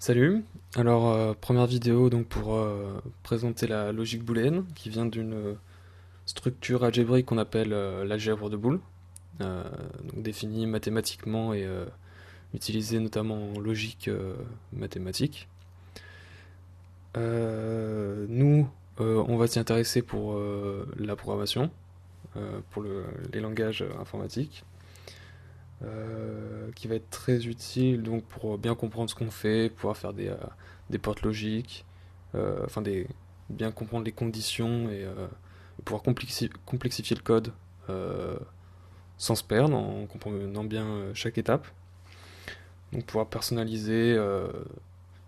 Salut, alors première vidéo donc pour présenter la logique booléenne qui vient d'une structure algébrique qu'on appelle l'algèbre de Boole, euh, donc définie mathématiquement et utilisée notamment en logique mathématique. Nous, on va s'y intéresser pour la programmation, pour les langages informatiques, qui va être très utile donc pour bien comprendre ce qu'on fait, pouvoir faire des portes logiques, enfin bien comprendre les conditions et pouvoir complexifier le code euh, sans se perdre en comprenant bien chaque étape. Donc pouvoir personnaliser,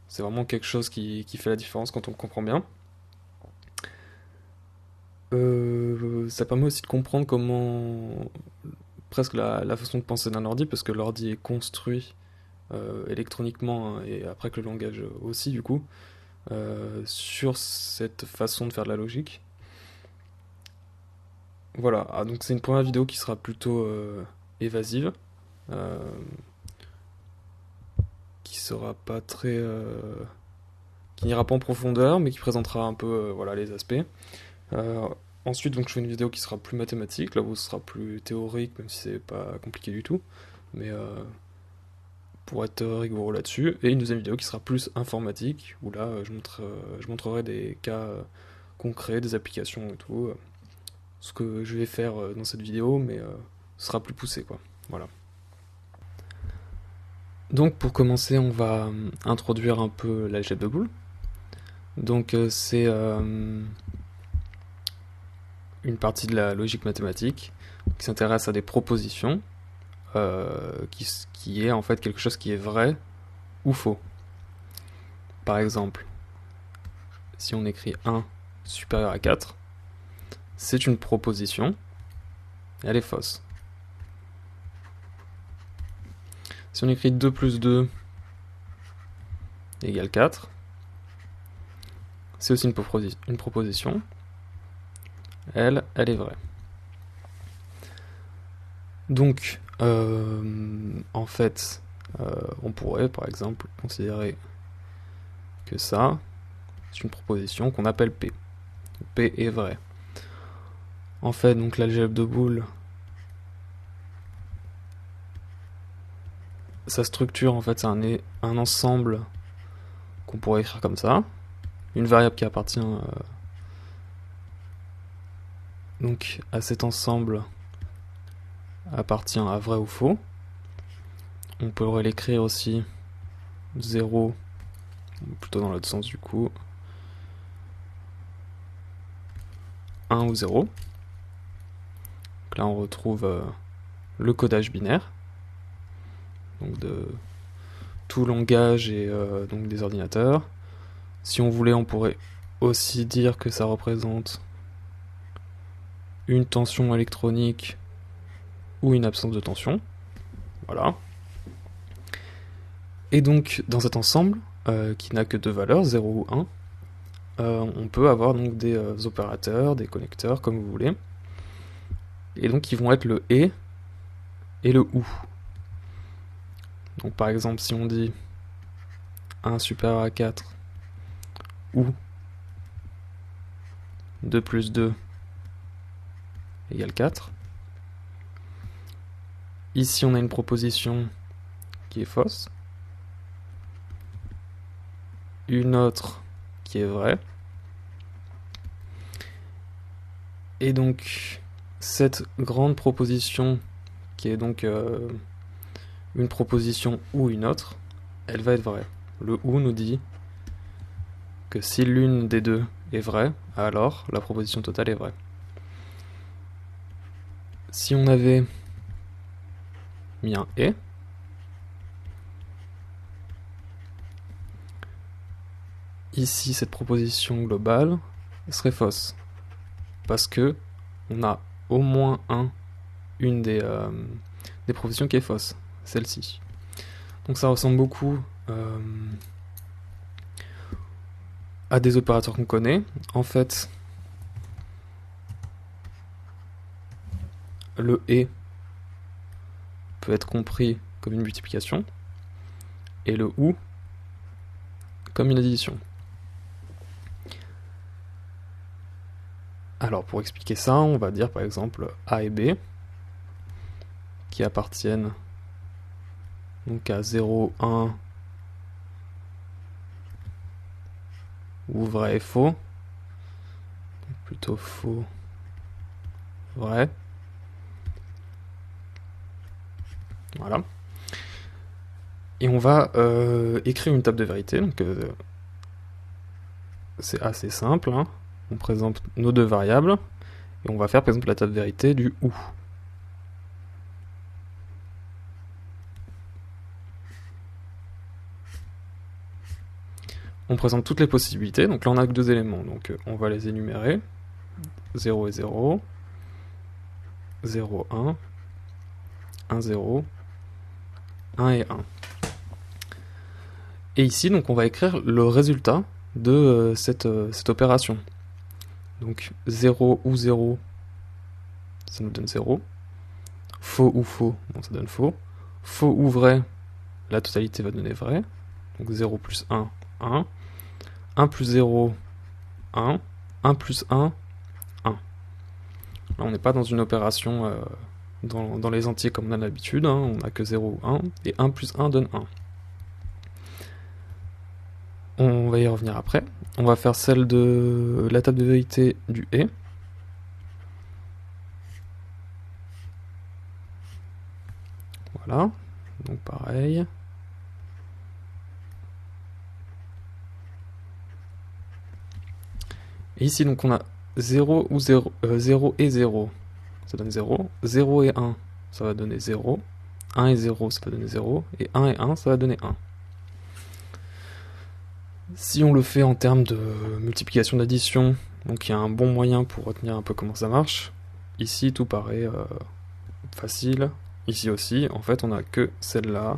c'est vraiment quelque chose qui fait la différence quand on le comprend bien. Ça permet aussi de comprendre comment presque la façon de penser d'un ordi, parce que l'ordi est construit électroniquement, hein, et après que le langage aussi du coup, sur cette façon de faire de la logique. Voilà, donc c'est une première vidéo qui sera plutôt évasive, euh, qui sera pas très... qui n'ira pas en profondeur, mais qui présentera un peu voilà, les aspects. Euh, Ensuite, donc, je fais une vidéo qui sera plus mathématique, là où ce sera plus théorique, même si c'est pas compliqué du tout, mais pour être rigoureux là-dessus. Et une deuxième vidéo qui sera plus informatique, où là, je montrerai des cas concrets, des applications et tout. Ce que je vais faire dans cette vidéo, mais ce sera plus poussé, quoi. Voilà. Donc, pour commencer, on va introduire un peu l'algèbre de Boole. Donc, c'est une partie de la logique mathématique qui s'intéresse à des propositions, qui est en fait quelque chose qui est vrai ou faux. Par exemple, si on écrit 1 supérieur à 4, c'est une proposition, et elle est fausse. Si on écrit 2 plus 2 égale 4, c'est aussi une proposition, elle est vraie. Donc, en fait, on pourrait par exemple considérer que ça, c'est une proposition qu'on appelle P. P est vrai. En fait, donc l'algèbre de Boole, sa structure, en fait, c'est un ensemble qu'on pourrait écrire comme ça. Une variable qui appartient donc à cet ensemble appartient à vrai ou faux. On pourrait l'écrire aussi 0, plutôt dans l'autre sens du coup, 1 ou 0. Donc là on retrouve le codage binaire, donc de tout langage et donc des ordinateurs. Si on voulait, on pourrait aussi dire que ça représente une tension électronique ou une absence de tension. Voilà. Et donc dans cet ensemble, qui n'a que deux valeurs, 0 ou 1, on peut avoir donc des opérateurs, des connecteurs, comme vous voulez. Et donc qui vont être le et le ou. Donc par exemple, si on dit 1 supérieur à 4 ou 2 plus 2 égale 4, ici on a une proposition qui est fausse, une autre qui est vraie, et donc cette grande proposition qui est donc une proposition ou une autre, elle va être vraie. Le ou nous dit que si l'une des deux est vraie, alors la proposition totale est vraie. Si on avait mis un et, ici cette proposition globale serait fausse, parce que on a au moins une des propositions qui est fausse, celle-ci. Donc ça ressemble beaucoup à des opérateurs qu'on connaît. En fait, le et peut être compris comme une multiplication, et le ou comme une addition. Alors pour expliquer ça, on va dire par exemple A et B qui appartiennent donc à 0, 1 ou vrai et faux. Plutôt faux, vrai. Voilà. Et on va écrire une table de vérité. Donc c'est assez simple. Hein. On présente nos deux variables et on va faire par exemple la table de vérité du ou. On présente toutes les possibilités. Donc là on a que deux éléments. Donc on va les énumérer. 0 et 0. 0, 1. 1, 0. 1 et 1. Et ici, donc, on va écrire le résultat de cette opération. Donc 0 ou 0, ça nous donne 0. Faux ou faux, bon, ça donne faux. Faux ou vrai, la totalité va donner vrai. Donc 0 plus 1, 1. 1 plus 0, 1. 1 plus 1, 1. Là, on n'est pas dans une opération dans les entiers comme on a l'habitude. Hein. On n'a que 0 ou 1. Et 1 plus 1 donne 1. On va y revenir après. On va faire celle de la table de vérité du et. Voilà. Donc pareil. Et ici, donc on a 0 ou 0, 0 et 0. Ça donne 0. 0 et 1, ça va donner 0. 1 et 0, ça va donner 0. Et 1 et 1, ça va donner 1. Si on le fait en termes de multiplication d'addition, donc il y a un bon moyen pour retenir un peu comment ça marche. Ici, tout paraît facile. Ici aussi, en fait, on n'a que celle-là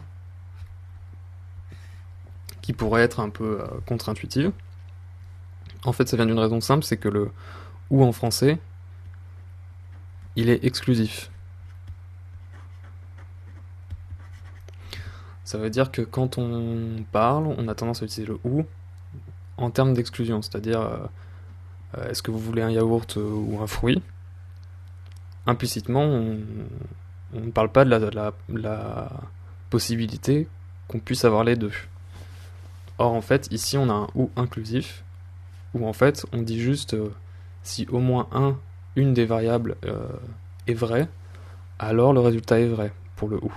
qui pourrait être un peu contre-intuitive. En fait, ça vient d'une raison simple, c'est que le ou en français, il est exclusif. Ça veut dire que quand on parle, on a tendance à utiliser le ou en termes d'exclusion, c'est-à-dire est-ce que vous voulez un yaourt ou un fruit? Implicitement, on ne parle pas de la possibilité qu'on puisse avoir les deux. Or, en fait, ici, on a un ou inclusif, où en fait, on dit juste si au moins une des variables est vraie, alors le résultat est vrai pour le ou.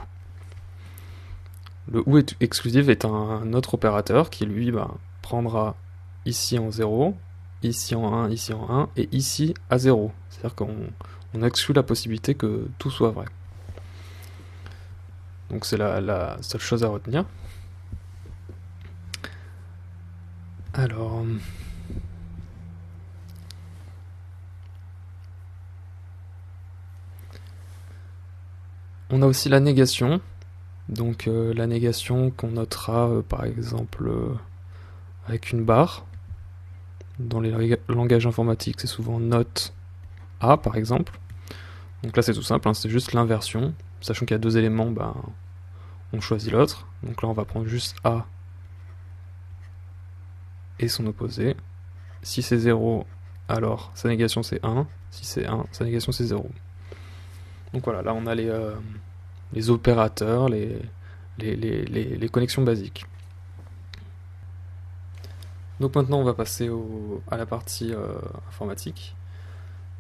Le ou exclusif est un autre opérateur qui, lui, prendra ici en 0, ici en 1, ici en 1, et ici à 0. C'est-à-dire qu'on exclut la possibilité que tout soit vrai. Donc c'est la seule chose à retenir. Alors... on a aussi la négation. Donc la négation qu'on notera par exemple avec une barre. Dans les langages informatiques, c'est souvent note A par exemple. Donc là c'est tout simple, hein, c'est juste l'inversion. Sachant qu'il y a deux éléments, on choisit l'autre. Donc là on va prendre juste A et son opposé. Si c'est 0, alors sa négation c'est 1. Si c'est 1, sa négation c'est 0. Donc voilà, là on a les opérateurs, les connexions basiques. Donc maintenant on va passer à la partie informatique.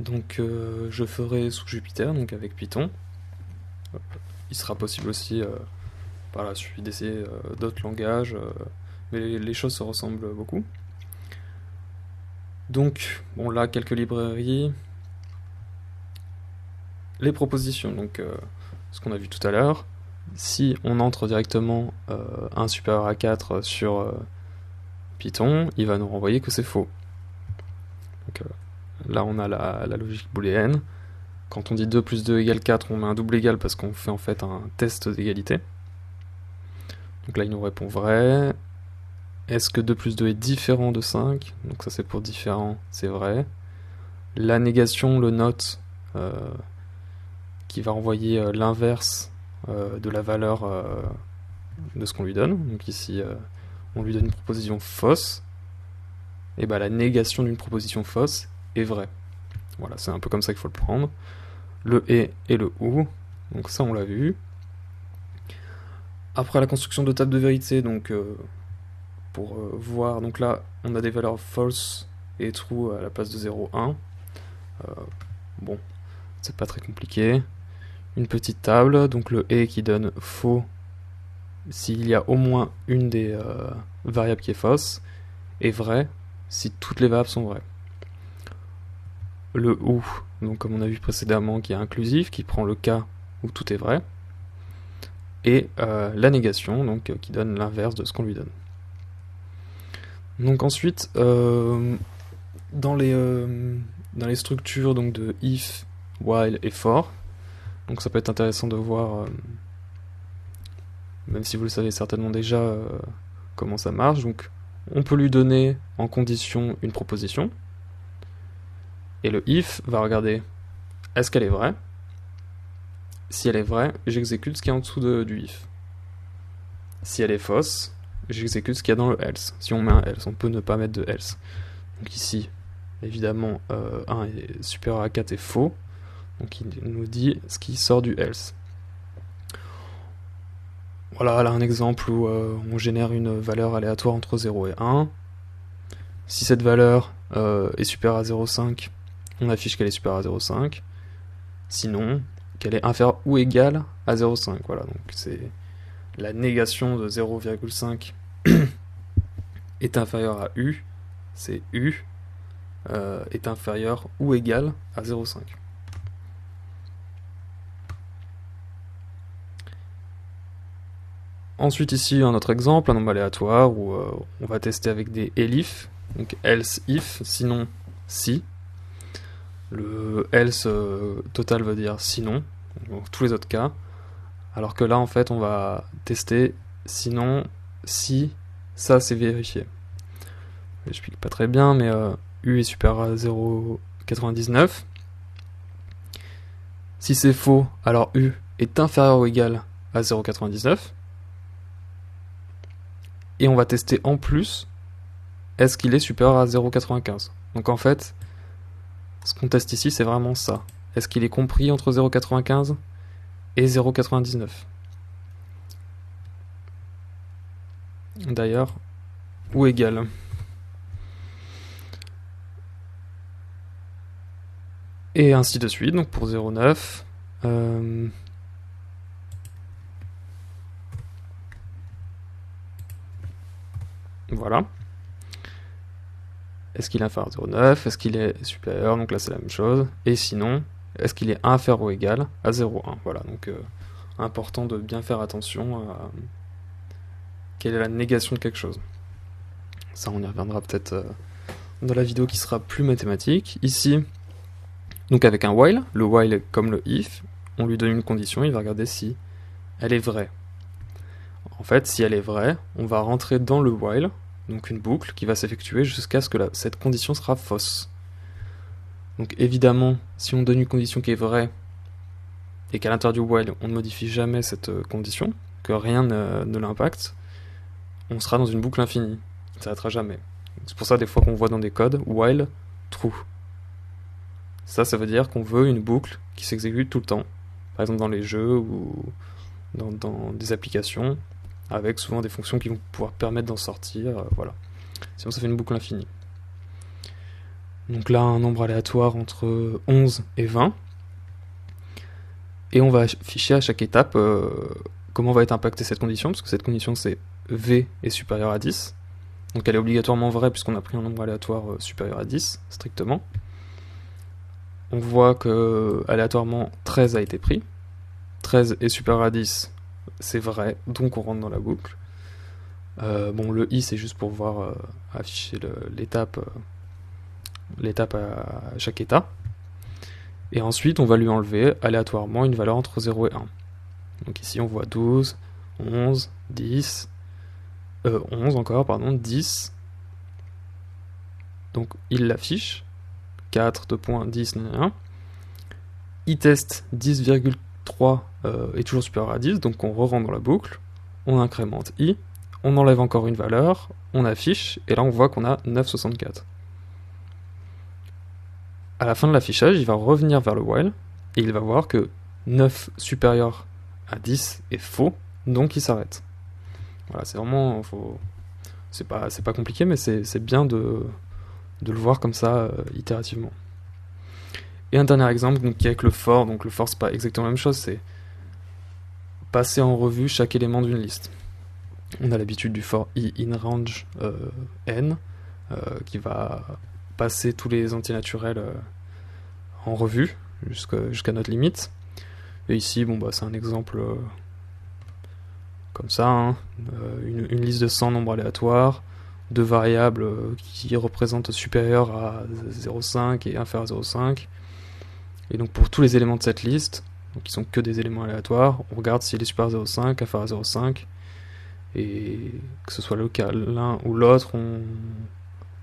Donc je ferai sous Jupyter, donc avec Python. Il sera possible aussi par la suite d'essayer d'autres langages, mais les choses se ressemblent beaucoup. Donc, bon là, quelques librairies. Les propositions, donc ce qu'on a vu tout à l'heure. Si on entre directement 1 supérieur à 4 sur Python, il va nous renvoyer que c'est faux. Donc là, on a la logique booléenne. Quand on dit 2 plus 2 égale 4, on met un double égal parce qu'on fait en fait un test d'égalité. Donc là, il nous répond vrai. Est-ce que 2 plus 2 est différent de 5? Donc ça, c'est pour différent, c'est vrai. La négation le note qui va renvoyer l'inverse de la valeur de ce qu'on lui donne. Donc ici, on lui donne une proposition fausse, et bah la négation d'une proposition fausse est vraie. Voilà, c'est un peu comme ça qu'il faut le prendre. Le et le ou, donc ça on l'a vu. Après la construction de table de vérité, donc pour voir, donc là on a des valeurs false et true à la place de 0, 1. Bon, c'est pas très compliqué. Une petite table, donc le et qui donne faux s'il y a au moins une des variables qui est fausse, et vrai si toutes les variables sont vraies. Le ou, donc comme on a vu précédemment, qui est inclusif, qui prend le cas où tout est vrai, et la négation, donc qui donne l'inverse de ce qu'on lui donne. Donc ensuite, dans les structures donc de if, while et for, donc ça peut être intéressant de voir, même si vous le savez certainement déjà, comment ça marche. Donc on peut lui donner en condition une proposition, et le if va regarder est-ce qu'elle est vraie. Si elle est vraie, j'exécute ce qui est en dessous du if. Si elle est fausse, j'exécute ce qu'il y a dans le else. Si on met un else, on peut ne pas mettre de else. Donc ici, évidemment, 1 est supérieur à 4 est faux. Donc il nous dit ce qui sort du else. Voilà, là un exemple où on génère une valeur aléatoire entre 0 et 1. Si cette valeur est supérieure à 0,5, on affiche qu'elle est supérieure à 0,5. Sinon, qu'elle est inférieure ou égale à 0,5. Voilà, donc c'est la négation de 0,5 est inférieure à U, c'est U est inférieur ou égal à 0,5. Ensuite ici un autre exemple, un nombre aléatoire où on va tester avec des elif, donc else if, sinon si. Le else total veut dire sinon, donc tous les autres cas. Alors que là en fait on va tester sinon si ça c'est vérifié. Je n'explique pas très bien, mais U est supérieur à 0,99. Si c'est faux, alors U est inférieur ou égal à 0,99. Et on va tester en plus, est-ce qu'il est supérieur à 0,95. Donc en fait, ce qu'on teste ici, c'est vraiment ça. Est-ce qu'il est compris entre 0,95 et 0,99. D'ailleurs, ou égal. Et ainsi de suite, donc pour 0,9. Voilà. Est-ce qu'il est inférieur à 0,9? Est-ce qu'il est supérieur? Donc là c'est la même chose. Et sinon, est-ce qu'il est inférieur ou égal à 0,1? Voilà, donc important de bien faire attention à quelle est la négation de quelque chose. Ça on y reviendra peut-être dans la vidéo qui sera plus mathématique. Ici, donc avec un while, le while est comme le if, on lui donne une condition, il va regarder si elle est vraie. En fait, si elle est vraie, on va rentrer dans le while, donc une boucle qui va s'effectuer jusqu'à ce que cette condition sera fausse. Donc évidemment, si on donne une condition qui est vraie, et qu'à l'intérieur du while, on ne modifie jamais cette condition, que rien ne l'impacte, on sera dans une boucle infinie, qui ne s'arrêtera jamais. C'est pour ça des fois qu'on voit dans des codes, while true. Ça veut dire qu'on veut une boucle qui s'exécute tout le temps. Par exemple dans les jeux ou dans des applications, avec souvent des fonctions qui vont pouvoir permettre d'en sortir, voilà. Sinon ça fait une boucle infinie. Donc là, un nombre aléatoire entre 11 et 20. Et on va afficher à chaque étape comment va être impactée cette condition, parce que cette condition c'est V est supérieur à 10. Donc elle est obligatoirement vraie puisqu'on a pris un nombre aléatoire supérieur à 10, strictement. On voit que aléatoirement 13 a été pris. 13 est supérieur à 10, c'est vrai, donc on rentre dans la boucle. Bon, le i c'est juste pour voir afficher l'étape à chaque état. Et ensuite on va lui enlever aléatoirement une valeur entre 0 et 1. Donc ici on voit 12, 11, 10, 11 encore, pardon, 10. Donc il l'affiche, 4, 10, 1. Il teste 10,3 est toujours supérieur à 10, donc on re-rentre dans la boucle, on incrémente i, on enlève encore une valeur, on affiche, et là on voit qu'on a 9,64. À la fin de l'affichage, il va revenir vers le while, et il va voir que 9 supérieur à 10 est faux, donc il s'arrête. Voilà, c'est vraiment... C'est pas compliqué, mais c'est bien de le voir comme ça, itérativement. Et un dernier exemple, donc, qui est avec le for. Donc le for, c'est pas exactement la même chose, c'est passer en revue chaque élément d'une liste. On a l'habitude du for i in range n, qui va passer tous les entiers naturels en revue jusqu'à notre limite. Et ici, bon, c'est un exemple comme ça, hein, une liste de 100 nombres aléatoires, deux variables qui représentent supérieur à 0,5 et inférieur à 0,5. Et donc pour tous les éléments de cette liste, donc qui sont que des éléments aléatoires, on regarde s'il est supérieur à 0,5, inférieur à 0,5, et que ce soit le cas l'un ou l'autre,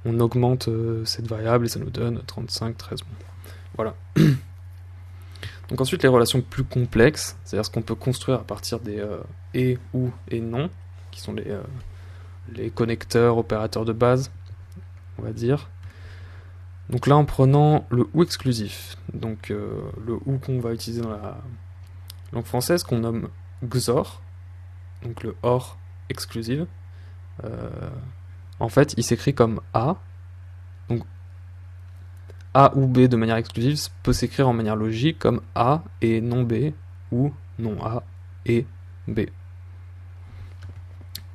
on augmente cette variable et ça nous donne 35, 13. Voilà. Donc ensuite les relations plus complexes, c'est-à-dire ce qu'on peut construire à partir des et, ou et non, qui sont les connecteurs, opérateurs de base, on va dire. Donc là en prenant le ou exclusif, donc le ou qu'on va utiliser dans la langue française, qu'on nomme XOR, donc le OR exclusive, en fait il s'écrit comme A, donc A ou B de manière exclusive peut s'écrire en manière logique comme A et non B, ou non A et B.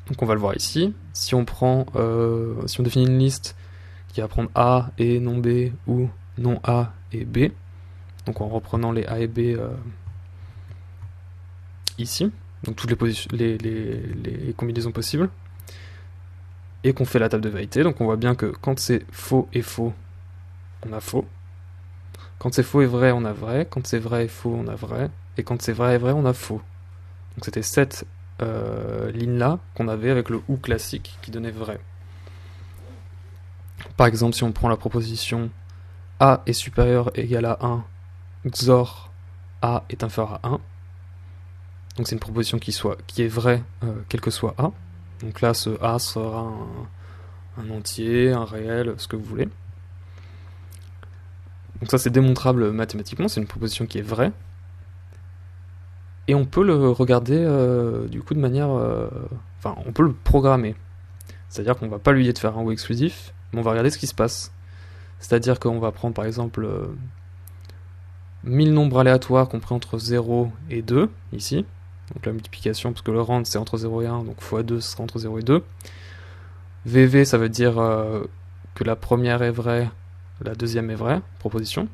Donc on va le voir ici. Si on définit une liste qui va prendre A et non B, ou non A et B, donc en reprenant les A et B ici, donc toutes les combinaisons possibles, et qu'on fait la table de vérité, donc on voit bien que quand c'est faux et faux, on a faux. Quand c'est faux et vrai, on a vrai. Quand c'est vrai et faux, on a vrai. Et quand c'est vrai et vrai, on a faux. Donc c'était cette ligne-là qu'on avait avec le ou classique qui donnait vrai. Par exemple, si on prend la proposition A est supérieur et égal à 1, XOR A est inférieur à 1. Donc c'est une proposition qui est vraie, quel que soit A. Donc là, ce A sera un entier, un réel, ce que vous voulez. Donc ça c'est démontrable mathématiquement, c'est une proposition qui est vraie. Et on peut le regarder du coup de manière... Enfin, on peut le programmer. C'est-à-dire qu'on va pas lui dire de faire un ou exclusif, mais on va regarder ce qui se passe. C'est-à-dire qu'on va prendre par exemple 1000 nombres aléatoires compris entre 0 et 2, ici. Donc la multiplication, parce que le rand c'est entre 0 et 1, donc x2 ce sera entre 0 et 2. VV ça veut dire que la première est vraie, la deuxième est vraie, proposition.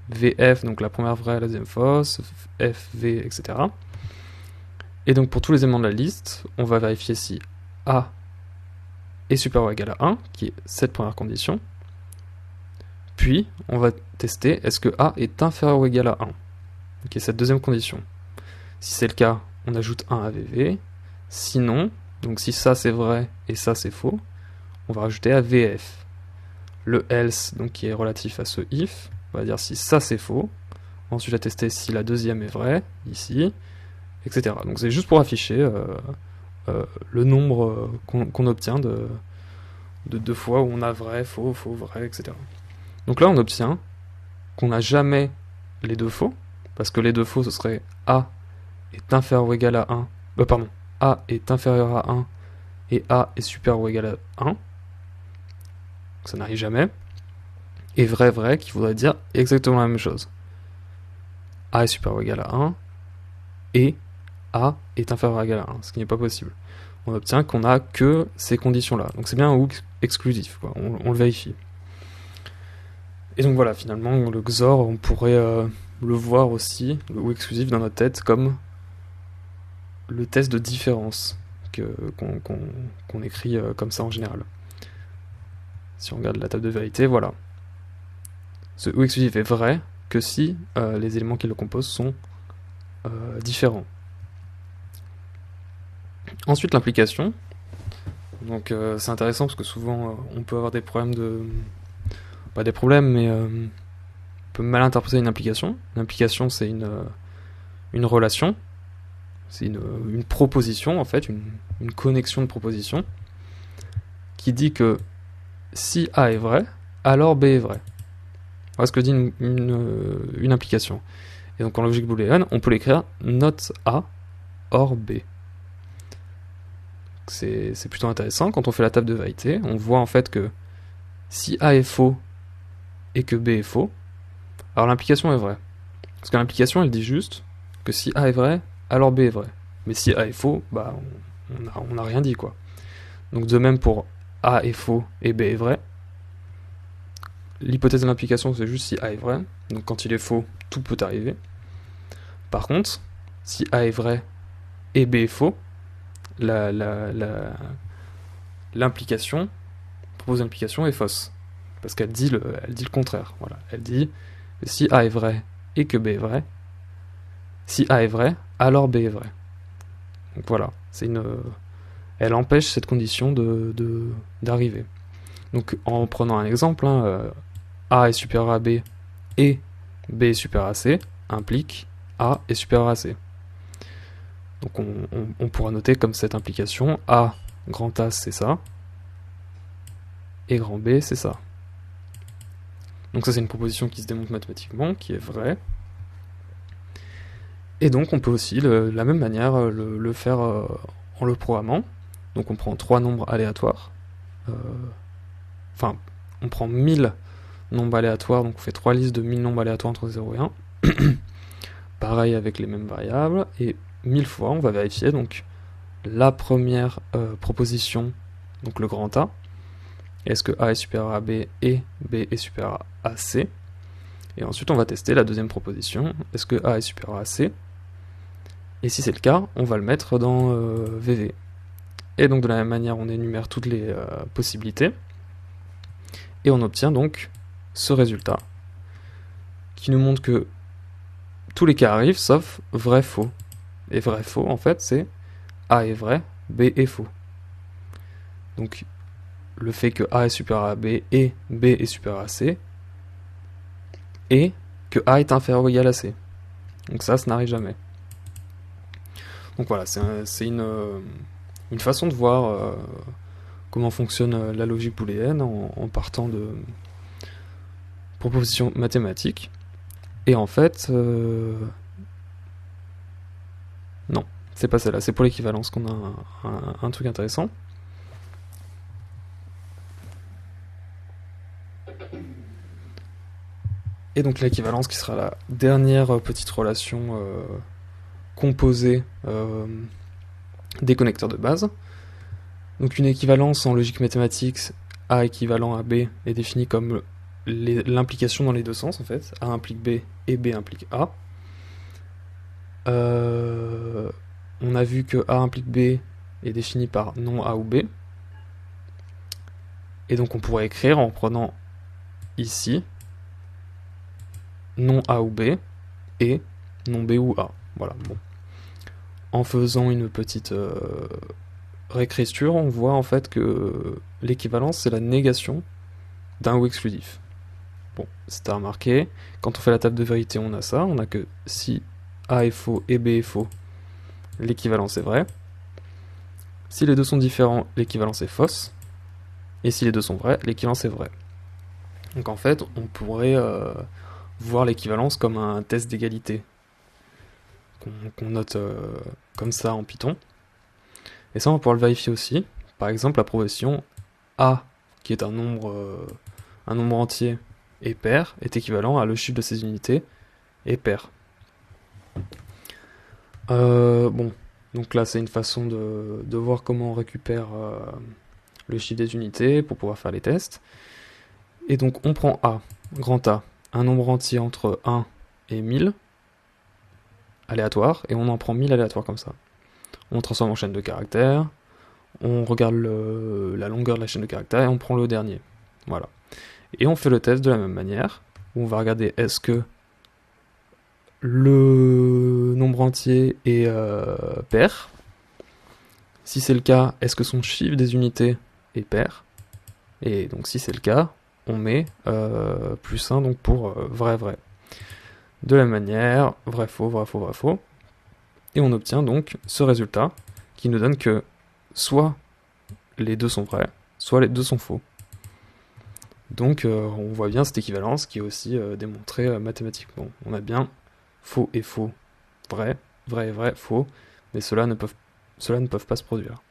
VF, donc la première vraie, la deuxième fausse, FV, etc. Et donc pour tous les éléments de la liste, on va vérifier si A est supérieur ou égal à 1, qui est cette première condition. Puis, on va tester est-ce que A est inférieur ou égal à 1, qui est cette deuxième condition. Si c'est le cas, on ajoute 1 à VV. Sinon, donc si ça c'est vrai et ça c'est faux, on va rajouter à VF. Le else, donc qui est relatif à ce if, on va dire si ça c'est faux. Ensuite, à tester si la deuxième est vraie, ici, etc. Donc c'est juste pour afficher le nombre qu'on obtient de deux fois où on a vrai, faux, faux, vrai, etc. Donc là, on obtient qu'on n'a jamais les deux faux, parce que les deux faux, ce serait A est inférieur ou égal à 1, A est inférieur à 1 et A est supérieur ou égal à 1. Ça n'arrive jamais. Et vrai, vrai, qui voudrait dire exactement la même chose. A est supérieur ou égal à 1 et A est inférieur ou égal à 1, ce qui n'est pas possible. On obtient qu'on n'a que ces conditions-là. Donc c'est bien un ou exclusif, quoi. On le vérifie. Et donc voilà, finalement, le XOR, on pourrait le voir aussi, le ou exclusif dans notre tête, comme le test de différence qu'on écrit comme ça en général. Si on regarde la table de vérité, voilà. Ce ou exclusif est vrai que si les éléments qui le composent sont différents. Ensuite, l'implication. Donc c'est intéressant parce que souvent on peut avoir des problèmes pas des problèmes, mais on peut mal interpréter une implication. Une implication, c'est une relation. C'est une proposition, en fait, une connexion de proposition, qui dit que si A est vrai, alors B est vrai. Voilà ce que dit une implication. Et donc en logique booléenne, on peut l'écrire not A or B. C'est plutôt intéressant. Quand on fait la table de vérité, on voit en fait que si A est faux et que B est faux, alors l'implication est vraie. Parce que l'implication, elle dit juste que si A est vrai, alors B est vrai. Mais si A est faux, bah on n'a rien dit, quoi. Donc de même pour A est faux et B est vrai. L'hypothèse de l'implication, c'est juste si A est vrai. Donc quand il est faux, tout peut arriver. Par contre, si A est vrai et B est faux, l'implication, propose d'implication est fausse. Parce qu'elle dit le contraire. Voilà. Elle dit que si A est vrai et que B est vrai, si A est vrai, alors B est vrai. Donc voilà, elle empêche cette condition d'arriver. Donc en prenant un exemple, A est supérieur à B et B est supérieur à C implique A est supérieur à C. Donc on pourra noter comme cette implication A, grand A c'est ça, et grand B c'est ça. Donc ça c'est une proposition qui se démontre mathématiquement, qui est vraie. Et donc on peut aussi, de la même manière, le faire en le programmant. Donc on prend 3 nombres aléatoires. Enfin, on prend 1000 nombres aléatoires, donc on fait 3 listes de 1000 nombres aléatoires entre 0 et 1. Pareil avec les mêmes variables, et 1000 fois on va vérifier donc la première proposition, donc le grand A, est-ce que A est supérieur à B et B est supérieur à C. Et ensuite on va tester la deuxième proposition, est-ce que A est supérieur à C. Et si c'est le cas, on va le mettre dans VV. Et donc de la même manière, on énumère toutes les possibilités. Et on obtient donc ce résultat, qui nous montre que tous les cas arrivent, sauf vrai-faux. Et vrai-faux, en fait, c'est A est vrai, B est faux. Donc le fait que A est supérieur à B et B est supérieur à C, et que A est inférieur ou égal à C. Donc ça n'arrive jamais. Donc voilà, c'est une façon de voir comment fonctionne la logique booléenne en partant de propositions mathématiques. Et en fait, non, c'est pas celle-là, c'est pour l'équivalence qu'on a un truc intéressant. Et donc l'équivalence qui sera la dernière petite relation composée des connecteurs de base. Donc une équivalence en logique mathématique, A équivalent à B, est définie comme l'implication dans les deux sens en fait. A implique B et B implique A. On a vu que A implique B est défini par non A ou B. Et donc on pourrait écrire en prenant ici non A ou B et non B ou A. Voilà, bon. En faisant une petite réécriture, on voit en fait que l'équivalence c'est la négation d'un ou exclusif. Bon, c'est à remarquer, quand on fait la table de vérité, on a ça, on a que si A est faux et B est faux, l'équivalence est vraie. Si les deux sont différents, l'équivalence est fausse. Et si les deux sont vrais, l'équivalence est vraie. Donc en fait, on pourrait voir l'équivalence comme un test d'égalité qu'on note comme ça en Python. Et ça, on va pouvoir le vérifier aussi. Par exemple, la proposition A, qui est un nombre entier et pair, est équivalent à le chiffre de ses unités et pair. Bon, donc là, c'est une façon de voir comment on récupère le chiffre des unités pour pouvoir faire les tests. Et donc, on prend A, grand A, un nombre entier entre 1 et 1000, aléatoire, et on en prend 1000 aléatoires comme ça. On transforme en chaîne de caractères, on regarde la longueur de la chaîne de caractères et on prend le dernier. Voilà. Et on fait le test de la même manière, où on va regarder est-ce que le nombre entier est pair. Si c'est le cas, est-ce que son chiffre des unités est pair. Et donc si c'est le cas, on met plus 1 donc pour vrai vrai. De la même manière, vrai faux, vrai faux, vrai faux. Et on obtient donc ce résultat qui nous donne que soit les deux sont vrais, soit les deux sont faux. Donc on voit bien cette équivalence qui est aussi démontrée mathématiquement. On a bien faux et faux, vrai, vrai et vrai, faux, mais cela ne peuvent pas se produire.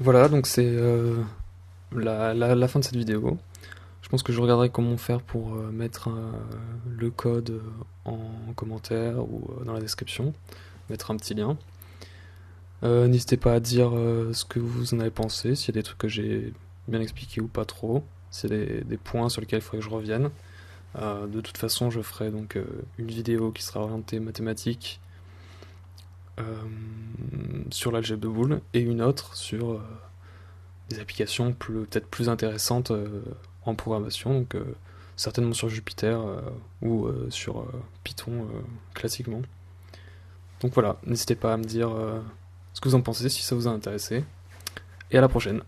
Voilà, donc c'est la fin de cette vidéo. Je pense que je regarderai comment faire pour mettre le code en commentaire ou dans la description, mettre un petit lien. N'hésitez pas à dire ce que vous en avez pensé, s'il y a des trucs que j'ai bien expliqués ou pas trop, s'il y a des points sur lesquels il faudrait que je revienne. De toute façon, je ferai donc une vidéo qui sera orientée mathématiques sur l'algèbre de Boole et une autre sur des applications peut-être plus intéressantes en programmation, donc certainement sur Jupyter ou sur Python classiquement. Donc voilà, n'hésitez pas à me dire ce que vous en pensez, si ça vous a intéressé, et à la prochaine.